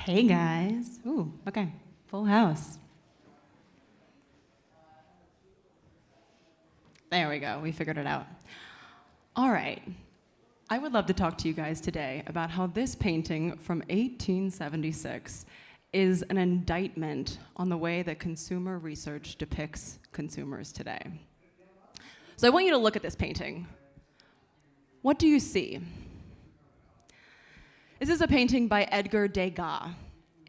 Hey guys. Ooh, okay. Full house. There we go. We figured it out. All right. I would love to talk to you guys today about how this painting from 1876 is an indictment on the way that consumer research depicts consumers today. So I want you to look at this painting. What do you see? This is a painting by Edgar Degas,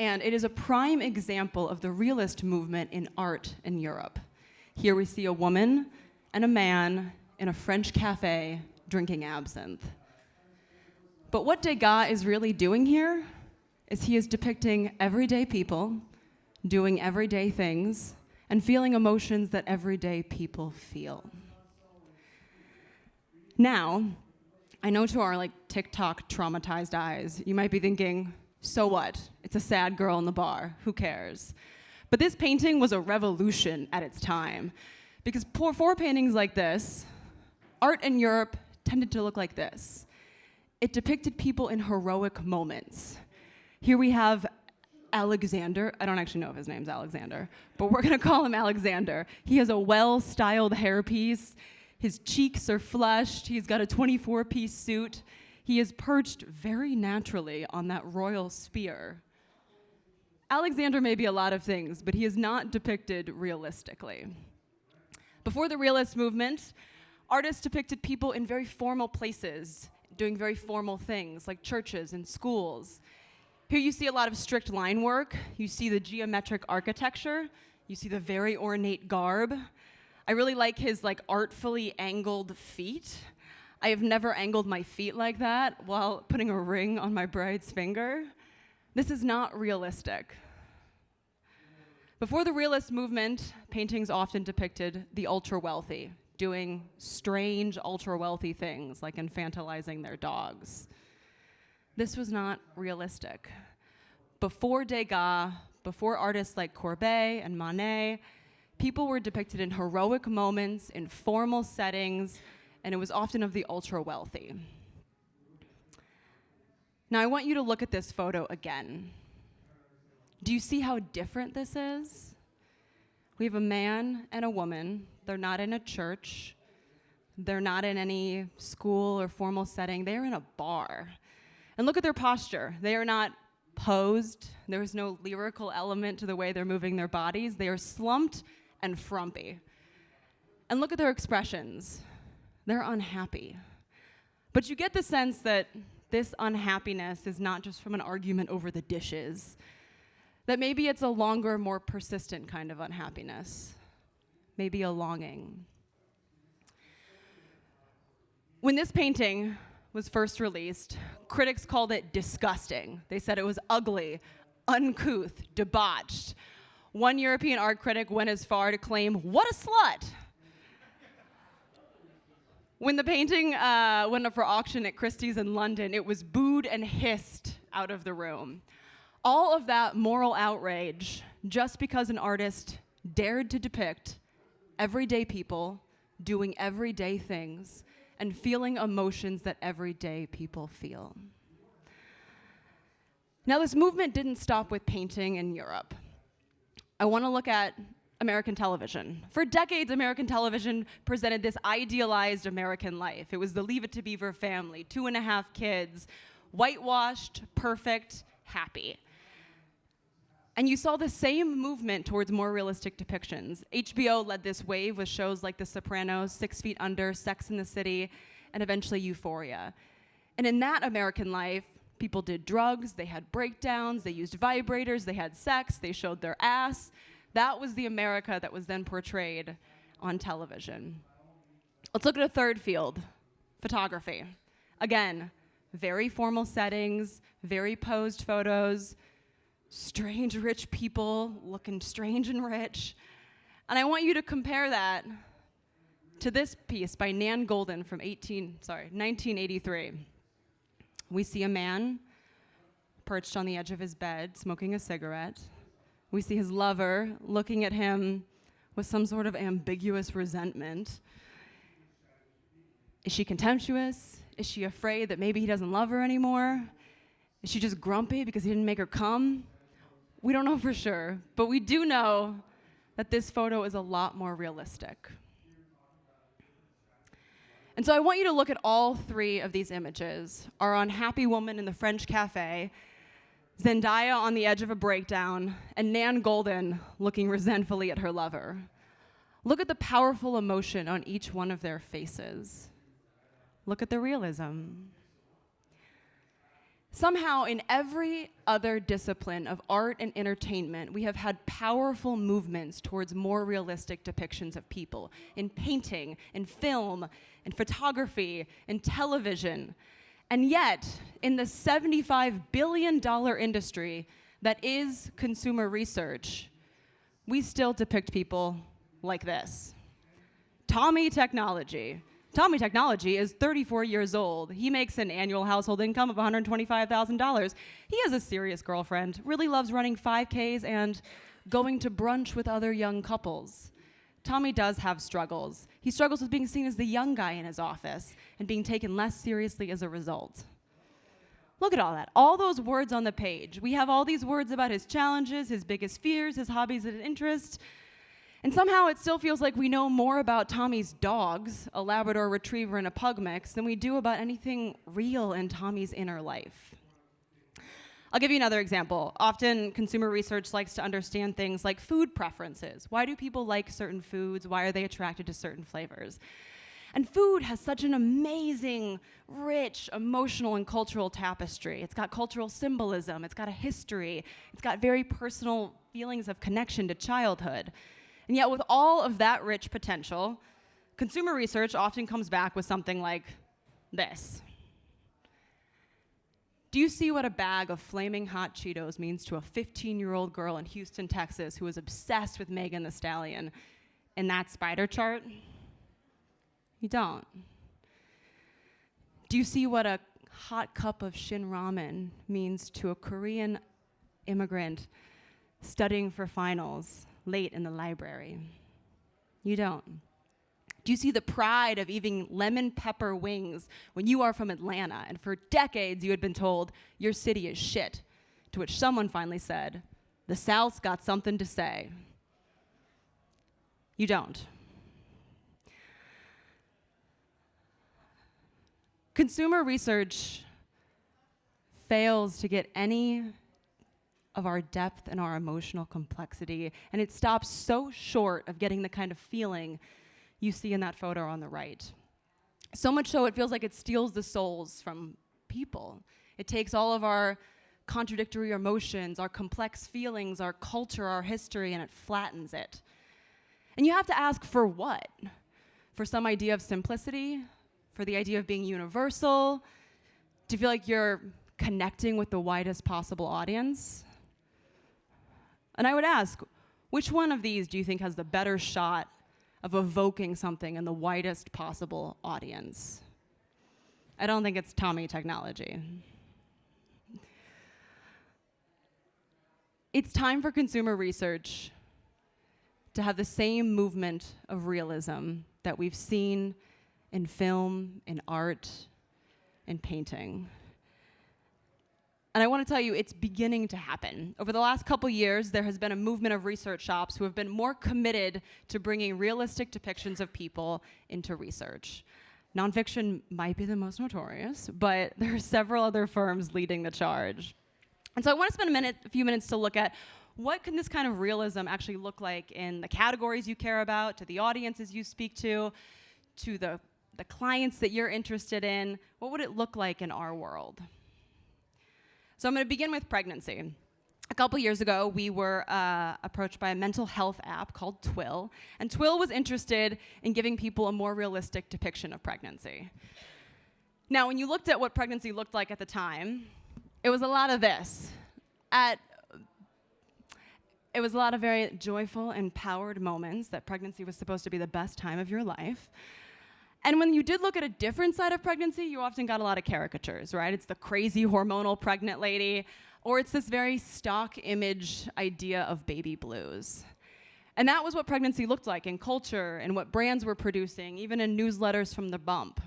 and it is a prime example of the realist movement in art in Europe. Here we see a woman and a man in a French cafe drinking absinthe. But what Degas is really doing here is he is depicting everyday people doing everyday things and feeling emotions that everyday people feel. Now, I know to our TikTok traumatized eyes, you might be thinking, so what? It's a sad girl in the bar, who cares? But this painting was a revolution at its time, because for paintings like this, art in Europe tended to look like this. It depicted people in heroic moments. Here we have Alexander. I don't actually know if his name's Alexander, but we're gonna call him Alexander. He has a well-styled hairpiece. His cheeks are flushed. He's got a 24-piece suit. He is perched very naturally on that royal spear. Alexander may be a lot of things, but he is not depicted realistically. Before the realist movement, artists depicted people in very formal places, doing very formal things, like churches and schools. Here you see a lot of strict line work. You see the geometric architecture. You see the very ornate garb. I really like his artfully angled feet. I have never angled my feet like that while putting a ring on my bride's finger. This is not realistic. Before the realist movement, paintings often depicted the ultra-wealthy, doing strange ultra-wealthy things like infantilizing their dogs. This was not realistic. Before Degas, before artists like Courbet and Monet, people were depicted in heroic moments, in formal settings, and it was often of the ultra-wealthy. Now I want you to look at this photo again. Do you see how different this is? We have a man and a woman. They're not in a church. They're not in any school or formal setting. They're in a bar. And look at their posture. They are not posed. There is no lyrical element to the way they're moving their bodies. They are slumped and frumpy. And look at their expressions. They're unhappy. But you get the sense that this unhappiness is not just from an argument over the dishes, that maybe it's a longer, more persistent kind of unhappiness, maybe a longing. When this painting was first released, critics called it disgusting. They said it was ugly, uncouth, debauched. One European art critic went as far to claim, "What a slut!" When the painting went up for auction at Christie's in London, it was booed and hissed out of the room. All of that moral outrage just because an artist dared to depict everyday people doing everyday things and feeling emotions that everyday people feel. Now, this movement didn't stop with painting in Europe. I want to look at American television. For decades, American television presented this idealized American life. It was the Leave It to Beaver family, 2.5 kids, whitewashed, perfect, happy. And you saw the same movement towards more realistic depictions. HBO led this wave with shows like The Sopranos, 6 Feet Under, Sex and the City, and eventually Euphoria. And in that American life, people did drugs, they had breakdowns, they used vibrators, they had sex, they showed their ass. That was the America that was then portrayed on television. Let's look at a third field, photography. Again, very formal settings, very posed photos, strange rich people looking strange and rich. And I want you to compare that to this piece by Nan Goldin from 1983. We see a man perched on the edge of his bed, smoking a cigarette. We see his lover looking at him with some sort of ambiguous resentment. Is she contemptuous? Is she afraid that maybe he doesn't love her anymore? Is she just grumpy because he didn't make her come? We don't know for sure, but we do know that this photo is a lot more realistic. And so I want you to look at all three of these images. Our unhappy woman in the French cafe, Zendaya on the edge of a breakdown, and Nan Golden looking resentfully at her lover. Look at the powerful emotion on each one of their faces. Look at the realism. Somehow, in every other discipline of art and entertainment, we have had powerful movements towards more realistic depictions of people. In painting, in film, in photography, in television. And yet, in the $75 billion industry that is consumer research, we still depict people like this. Tommy Technology. Tommy Technology is 34 years old. He makes an annual household income of $125,000. He has a serious girlfriend, really loves running 5Ks and going to brunch with other young couples. Tommy does have struggles. He struggles with being seen as the young guy in his office and being taken less seriously as a result. Look at all that, all those words on the page. We have all these words about his challenges, his biggest fears, his hobbies and interests. And somehow it still feels like we know more about Tommy's dogs, a Labrador Retriever and a Pug mix, than we do about anything real in Tommy's inner life. I'll give you another example. Often consumer research likes to understand things like food preferences. Why do people like certain foods? Why are they attracted to certain flavors? And food has such an amazing, rich, emotional and cultural tapestry. It's got cultural symbolism, it's got a history, it's got very personal feelings of connection to childhood. And yet with all of that rich potential, consumer research often comes back with something like this. Do you see what a bag of flaming hot Cheetos means to a 15-year-old girl in Houston, Texas, who is obsessed with Megan Thee Stallion in that spider chart? You don't. Do you see what a hot cup of Shin Ramen means to a Korean immigrant studying for finals late in the library? You don't. Do you see the pride of eating lemon pepper wings when you are from Atlanta and for decades you had been told your city is shit, to which someone finally said, the South's got something to say? You don't. Consumer research fails to get any of our depth and our emotional complexity, and it stops so short of getting the kind of feeling you see in that photo on the right. So much so it feels like it steals the souls from people. It takes all of our contradictory emotions, our complex feelings, our culture, our history, and it flattens it. And you have to ask, for what? For some idea of simplicity? For the idea of being universal? To feel like you're connecting with the widest possible audience? And I would ask, which one of these do you think has the better shot of evoking something in the widest possible audience? I don't think it's Tommy Technology. It's time for consumer research to have the same movement of realism that we've seen in film, in art, in painting. And I want to tell you, it's beginning to happen. Over the last couple years, there has been a movement of research shops who have been more committed to bringing realistic depictions of people into research. Nonfiction might be the most notorious, but there are several other firms leading the charge. And so I want to spend a few minutes to look at what can this kind of realism actually look like in the categories you care about, to the audiences you speak to the clients that you're interested in. What would it look like in our world? So I'm going to begin with pregnancy. A couple years ago, we were approached by a mental health app called Twill, and Twill was interested in giving people a more realistic depiction of pregnancy. Now, when you looked at what pregnancy looked like at the time, it was a lot of this. It was a lot of very joyful, empowered moments that pregnancy was supposed to be the best time of your life. And when you did look at a different side of pregnancy, you often got a lot of caricatures, right? It's the crazy hormonal pregnant lady, or it's this very stock image idea of baby blues. And that was what pregnancy looked like in culture and what brands were producing, even in newsletters from the bump.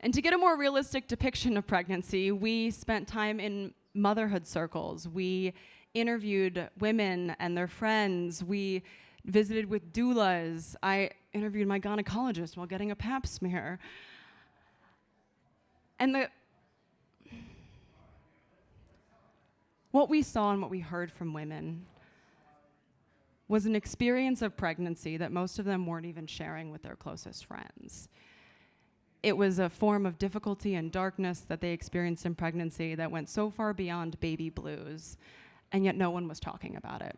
And to get a more realistic depiction of pregnancy, we spent time in motherhood circles. We interviewed women and their friends. We visited with doulas. I interviewed my gynecologist while getting a pap smear. And what we saw and what we heard from women was an experience of pregnancy that most of them weren't even sharing with their closest friends. It was a form of difficulty and darkness that they experienced in pregnancy that went so far beyond baby blues, and yet no one was talking about it.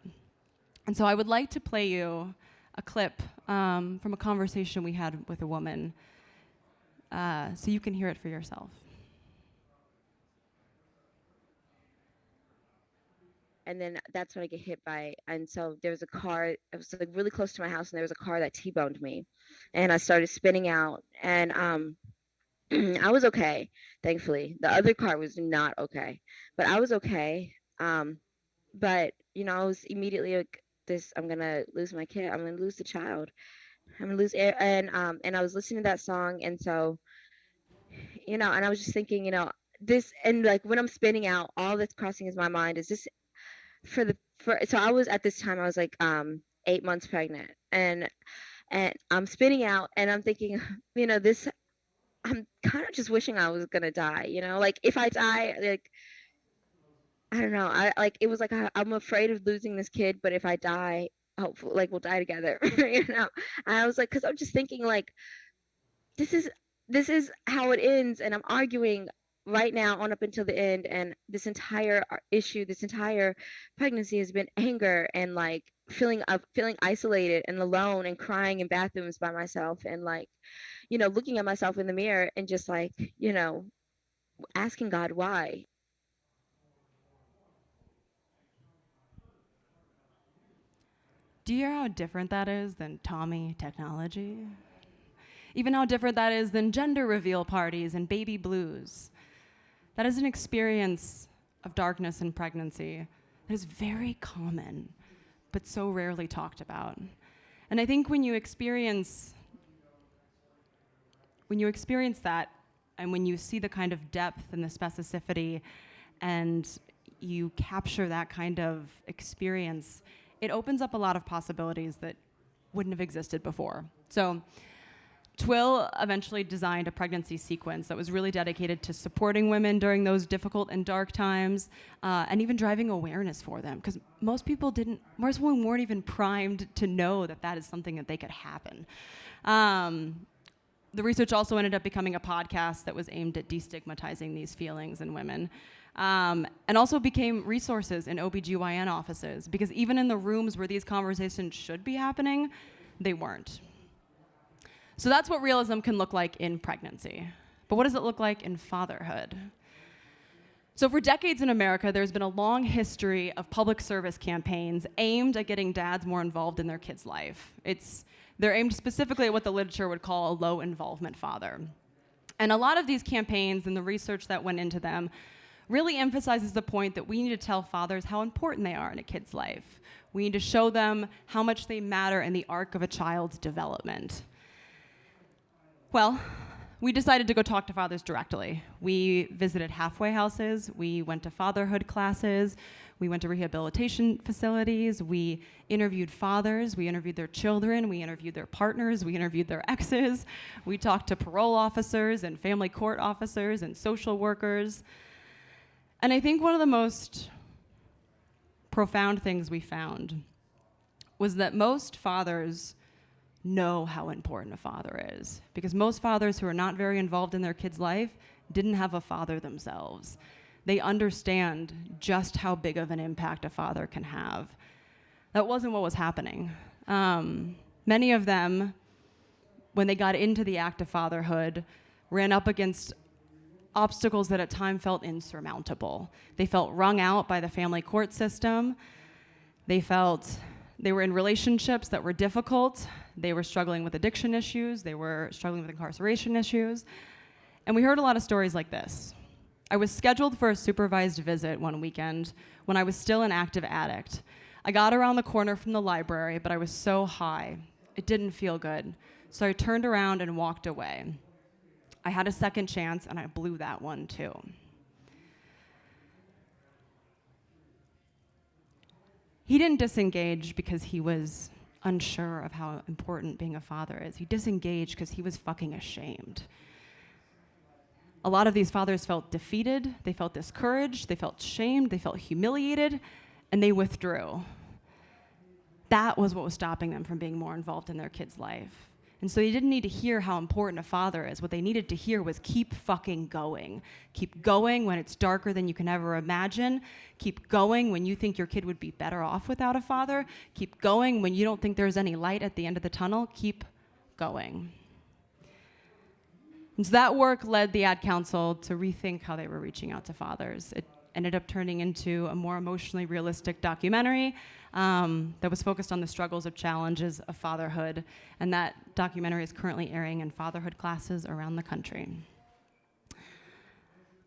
And so I would like to play you a clip from a conversation we had with a woman so you can hear it for yourself. And then that's when I get hit by, and so there was a car, it was like really close to my house, and there was a car that T-boned me, and I started spinning out, and I was okay, thankfully. The other car was not okay, but I was okay. But I was immediately like, this, I'm gonna lose my kid, I'm gonna lose the child, I'm gonna lose air, and I was listening to that song, and so and I was just thinking, this, and like when I'm spinning out, all that's crossing is my mind is this so I was, at this time I was like 8 months pregnant, and I'm spinning out, and I'm thinking, this, I'm kind of just wishing I was gonna die, like if I die, like I don't know, I like, it was like I'm afraid of losing this kid, but if I die, hopefully, like, we'll die together. And I was like, because I'm just thinking, like, this is how it ends, and I'm arguing right now on up until the end, and this entire issue, this entire pregnancy has been anger, and like feeling isolated and alone, and crying in bathrooms by myself, and like looking at myself in the mirror, and just like asking God why. Do you hear how different that is than Tommy technology? Even how different that is than gender reveal parties and baby blues. That is an experience of darkness and pregnancy that is very common, but so rarely talked about. And I think when you experience that, and when you see the kind of depth and the specificity, and you capture that kind of experience, it opens up a lot of possibilities that wouldn't have existed before. So Twill eventually designed a pregnancy sequence that was really dedicated to supporting women during those difficult and dark times, and even driving awareness for them, because most women weren't even primed to know that that is something that they could happen. The research also ended up becoming a podcast that was aimed at destigmatizing these feelings in women. And also became resources in OBGYN offices, because even in the rooms where these conversations should be happening, they weren't. So that's what realism can look like in pregnancy. But what does it look like in fatherhood? So for decades in America, there's been a long history of public service campaigns aimed at getting dads more involved in their kids' life. They're aimed specifically at what the literature would call a low involvement father. And a lot of these campaigns and the research that went into them really emphasizes the point that we need to tell fathers how important they are in a kid's life. We need to show them how much they matter in the arc of a child's development. Well, we decided to go talk to fathers directly. We visited halfway houses, we went to fatherhood classes, we went to rehabilitation facilities, we interviewed fathers, we interviewed their children, we interviewed their partners, we interviewed their exes, we talked to parole officers and family court officers and social workers. And I think one of the most profound things we found was that most fathers know how important a father is, because most fathers who are not very involved in their kid's life didn't have a father themselves. They understand just how big of an impact a father can have. That wasn't what was happening. Many of them, when they got into the act of fatherhood, ran up against obstacles that at times felt insurmountable. They felt wrung out by the family court system. They felt they were in relationships that were difficult. They were struggling with addiction issues. They were struggling with incarceration issues. And we heard a lot of stories like this. I was scheduled for a supervised visit one weekend when I was still an active addict. I got around the corner from the library, but I was so high. It didn't feel good. So I turned around and walked away. I had a second chance, and I blew that one too. He didn't disengage because he was unsure of how important being a father is. He disengaged because he was fucking ashamed. A lot of these fathers felt defeated, they felt discouraged, they felt shamed, they felt humiliated, and they withdrew. That was what was stopping them from being more involved in their kid's life. And so they didn't need to hear how important a father is. What they needed to hear was keep fucking going. Keep going when it's darker than you can ever imagine. Keep going when you think your kid would be better off without a father. Keep going when you don't think there's any light at the end of the tunnel. Keep going. And so that work led the Ad Council to rethink how they were reaching out to fathers. It ended up turning into a more emotionally realistic documentary that was focused on the struggles of challenges of fatherhood. And that documentary is currently airing in fatherhood classes around the country.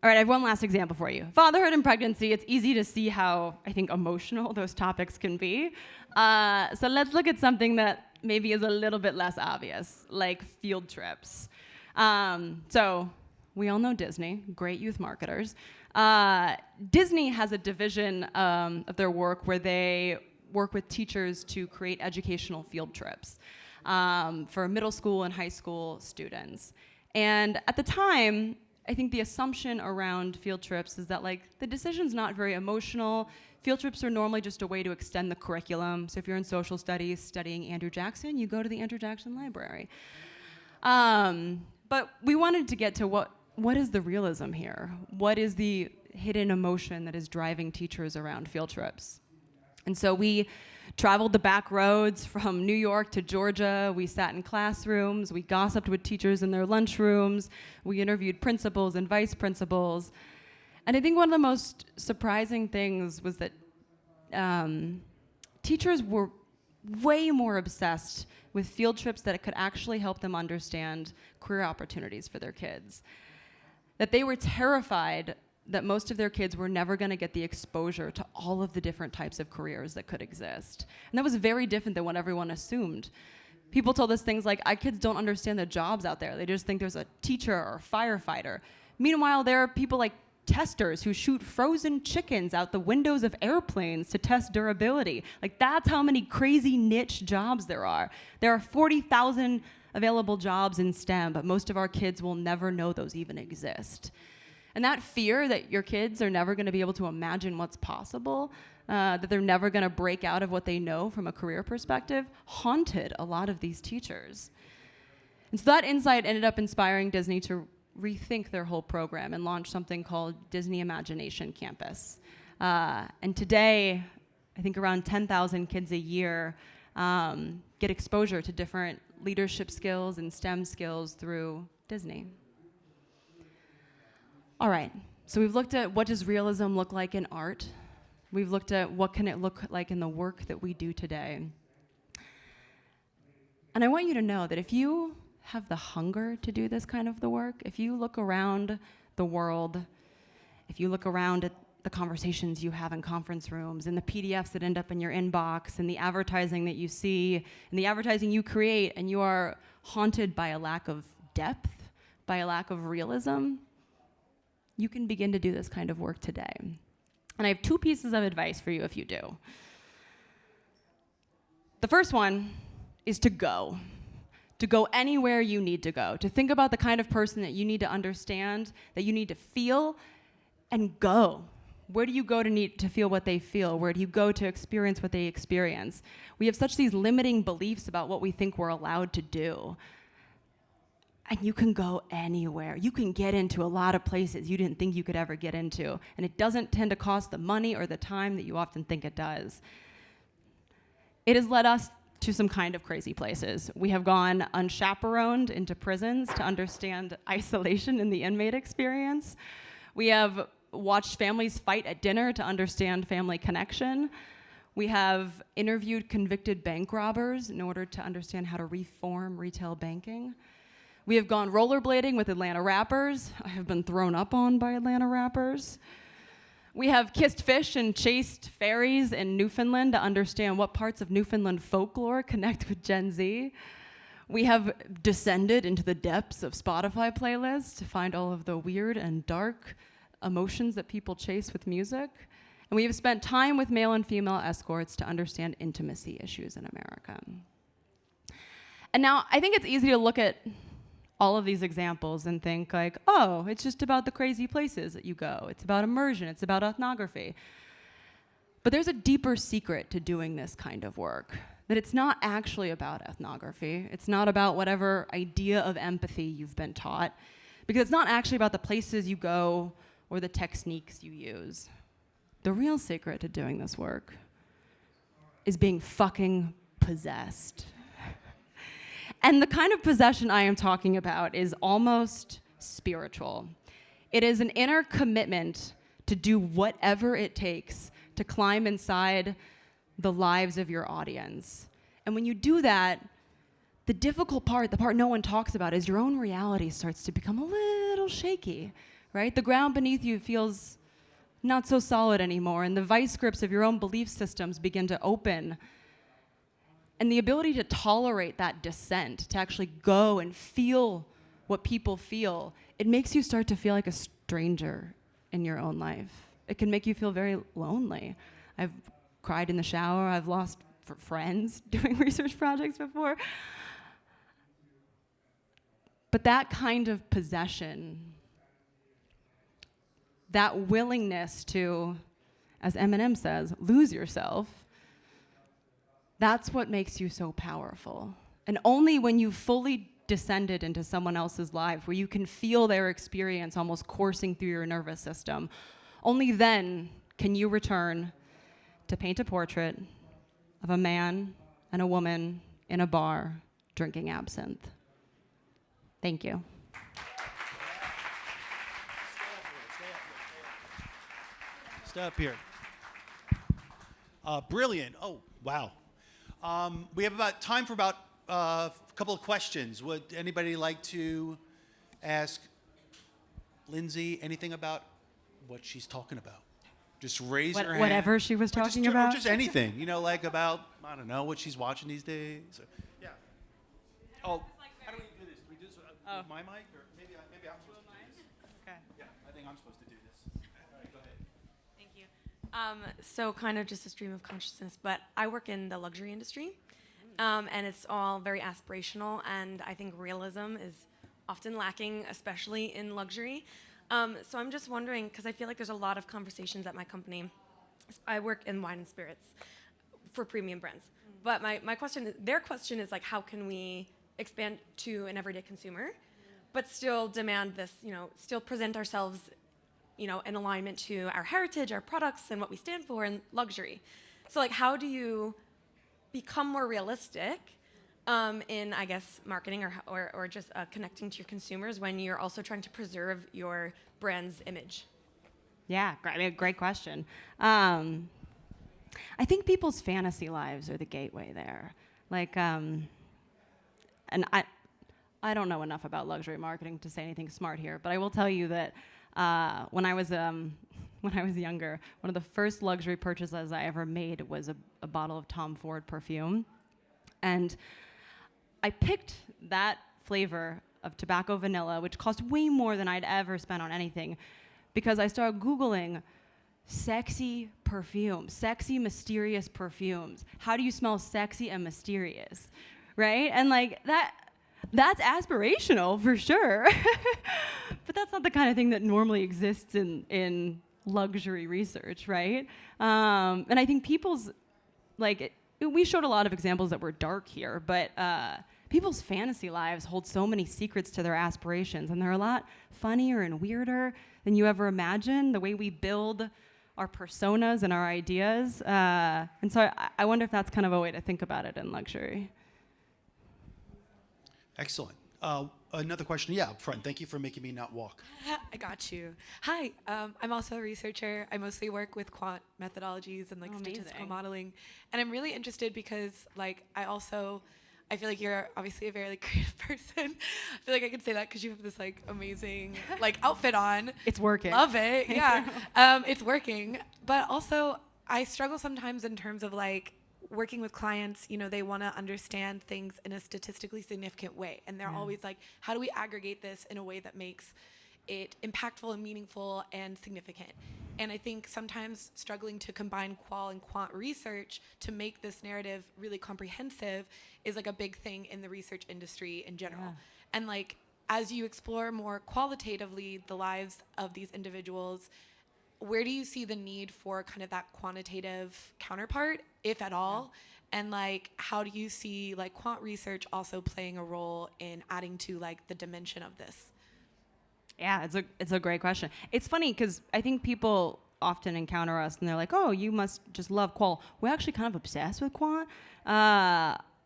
All right, I have one last example for you. Fatherhood and pregnancy, it's easy to see how, I think, emotional those topics can be. So let's look at something that maybe is a little bit less obvious, like field trips. So we all know Disney, great youth marketers. Disney has a division of their work where they work with teachers to create educational field trips for middle school and high school students. And at the time, I think the assumption around field trips is that the decision's not very emotional. Field trips are normally just a way to extend the curriculum. So if you're in social studies studying Andrew Jackson, you go to the Andrew Jackson Library. But we wanted to get to what is the realism here? What is the hidden emotion that is driving teachers around field trips? And so we traveled the back roads from New York to Georgia. We sat in classrooms. We gossiped with teachers in their lunchrooms. We interviewed principals and vice principals. And I think one of the most surprising things was that teachers were way more obsessed with field trips that could actually help them understand career opportunities for their kids. That they were terrified that most of their kids were never going to get the exposure to all of the different types of careers that could exist. And that was very different than what everyone assumed. People told us things like, our kids don't understand the jobs out there. They just think there's a teacher or a firefighter. Meanwhile, there are people like testers who shoot frozen chickens out the windows of airplanes to test durability. That's how many crazy niche jobs there are. There are 40,000 available jobs in STEM, but most of our kids will never know those even exist. And that fear that your kids are never going to be able to imagine what's possible, that they're never going to break out of what they know from a career perspective, haunted a lot of these teachers. And so that insight ended up inspiring Disney to rethink their whole program and launch something called Disney Imagination Campus. And today, I think around 10,000 kids a year get exposure to different leadership skills and STEM skills through Disney. All right, so we've looked at what does realism look like in art. We've looked at what can it look like in the work that we do today. And I want you to know that if you have the hunger to do this kind of the work, if you look around the world, if you look around at the conversations you have in conference rooms, and the PDFs that end up in your inbox, and the advertising that you see, and the advertising you create, and you are haunted by a lack of depth, by a lack of realism, you can begin to do this kind of work today. And I have 2 pieces of advice for you if you do. The first one is to go anywhere you need to go, to think about the kind of person that you need to understand, that you need to feel, and go. Where do you go to feel what they feel? Where do you go to experience what they experience? We have such these limiting beliefs about what we think we're allowed to do. And you can go anywhere. You can get into a lot of places you didn't think you could ever get into. And it doesn't tend to cost the money or the time that you often think it does. It has led us to some kind of crazy places. We have gone unchaperoned into prisons to understand isolation in the inmate experience. We have watched families fight at dinner to understand family connection. We have interviewed convicted bank robbers in order to understand how to reform retail banking. We have gone rollerblading with Atlanta rappers. I have been thrown up on by Atlanta rappers. We have kissed fish and chased fairies in Newfoundland to understand what parts of Newfoundland folklore connect with Gen Z. We have descended into the depths of Spotify playlists to find all of the weird and dark emotions that people chase with music. And we have spent time with male and female escorts to understand intimacy issues in America. And now I think it's easy to look at all of these examples and think like, oh, it's just about the crazy places that you go. It's about immersion, it's about ethnography. But there's a deeper secret to doing this kind of work, that it's not actually about ethnography. It's not about whatever idea of empathy you've been taught, because it's not actually about the places you go or the techniques you use. The real secret to doing this work is being fucking possessed. And the kind of possession I am talking about is almost spiritual. It is an inner commitment to do whatever it takes to climb inside the lives of your audience. And when you do that, the difficult part, the part no one talks about, is your own reality starts to become a little shaky, right? The ground beneath you feels not so solid anymore, and the vice grips of your own belief systems begin to open. And the ability to tolerate that descent, to actually go and feel what people feel, it makes you start to feel like a stranger in your own life. It can make you feel very lonely. I've cried in the shower. I've lost friends doing research projects before. But that kind of possession, that willingness to, as Eminem says, lose yourself, that's what makes you so powerful. And only when you fully descended into someone else's life, where you can feel their experience almost coursing through your nervous system, only then can you return to paint a portrait of a man and a woman in a bar drinking absinthe. Thank you. Stay up here. Brilliant. Oh, wow. We have about time for about a couple of questions. Would anybody like to ask Lindsey anything about what she's talking about? Just raise your hand. Whatever she was talking about? Or just anything, like about, I don't know, what she's watching these days. Or, yeah. Oh, how do we do this? Do we do this with my mic? Or maybe I'm supposed to do this. Okay. Yeah, I think I'm supposed to do this. All right, go ahead. Thank you. So kind of just a stream of consciousness, but I work in the luxury industry, and it's all very aspirational, and I think realism is often lacking, especially in luxury. So I'm just wondering, because I feel like there's a lot of conversations at my company. I work in wine and spirits for premium brands. But their question is like, how can we expand to an everyday consumer, but still demand this, still present ourselves, in alignment to our heritage, our products, and what we stand for in luxury. So like, how do you become more realistic in, I guess, marketing or just connecting to your consumers when you're also trying to preserve your brand's image? Yeah, great question. I think people's fantasy lives are the gateway there. Like, and I don't know enough about luxury marketing to say anything smart here, but I will tell you that when I was younger, one of the first luxury purchases I ever made was a bottle of Tom Ford perfume, and I picked that flavor of tobacco vanilla, which cost way more than I'd ever spent on anything, because I started Googling sexy perfumes, sexy, mysterious perfumes. How do you smell sexy and mysterious, right? And like that's aspirational for sure, but that's not the kind of thing that normally exists in luxury research, right? And I think we showed a lot of examples that were dark here, but people's fantasy lives hold so many secrets to their aspirations, and they're a lot funnier and weirder than you ever imagine, the way we build our personas and our ideas. And so I wonder if that's kind of a way to think about it in luxury. Excellent. Another question. Yeah, up front. Thank you for making me not walk. I got you. Hi, I'm also a researcher. I mostly work with quant methodologies and statistical modeling. And I'm really interested because I feel like you're obviously a very creative person. I feel like I could say that because you have this amazing outfit on. It's working. Love it. Yeah. It's working. But also I struggle sometimes in terms of working with clients, they want to understand things in a statistically significant way. And they're always like, how do we aggregate this in a way that makes it impactful and meaningful and significant? And I think sometimes struggling to combine qual and quant research to make this narrative really comprehensive is like a big thing in the research industry in general. Yeah. And like, as you explore more qualitatively the lives of these individuals, where do you see the need for kind of that quantitative counterpart, if at all? And like, how do you see like quant research also playing a role in adding to like the dimension of this? Yeah, it's a great question. It's funny because I think people often encounter us and they're like, oh, you must just love qual. We're actually kind of obsessed with quant,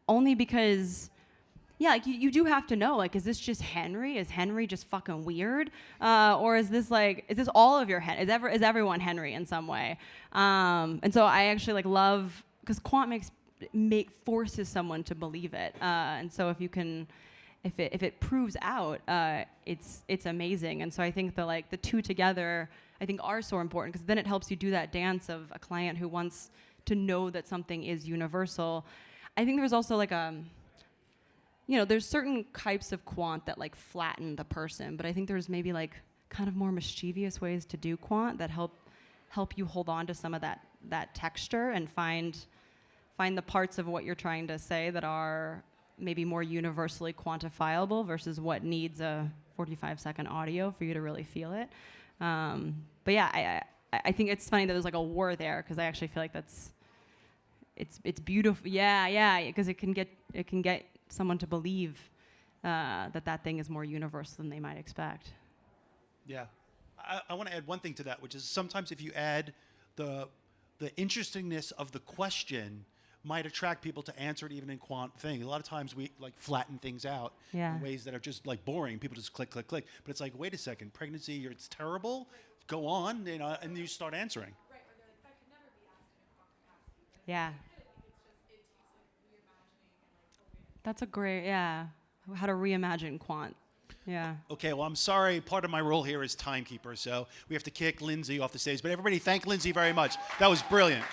only because, yeah, like you do have to know, like, is this just Henry? Is Henry just fucking weird? Or is this all of your is everyone Henry in some way? And so I actually like love, because quant forces someone to believe it. And so if you can, if it proves out, it's amazing. And so I think the two together, I think, are so important, because then it helps you do that dance of a client who wants to know that something is universal. I think there's also like there's certain types of quant that like flatten the person, but I think there's maybe like kind of more mischievous ways to do quant that help you hold on to some of that texture and find the parts of what you're trying to say that are maybe more universally quantifiable versus what needs a 45-second audio for you to really feel it. But yeah, I think it's funny that there's like a war there, because I actually feel like it's beautiful. Yeah, because it can get someone to believe that thing is more universal than they might expect. Yeah, I want to add one thing to that, which is sometimes if you add the interestingness of the question, might attract people to answer it even in quant thing. A lot of times we like flatten things out in ways that are just like boring. People just click. But it's like, wait a second, pregnancy, it's terrible. Go on, and you start answering. Right, or they're like, that could never be asked in a quant capacity. Yeah. That's a great, how to reimagine quant. Yeah. Okay, well, I'm sorry. Part of my role here is timekeeper, so we have to kick Lindsey off the stage. But everybody, thank Lindsey very much. That was brilliant.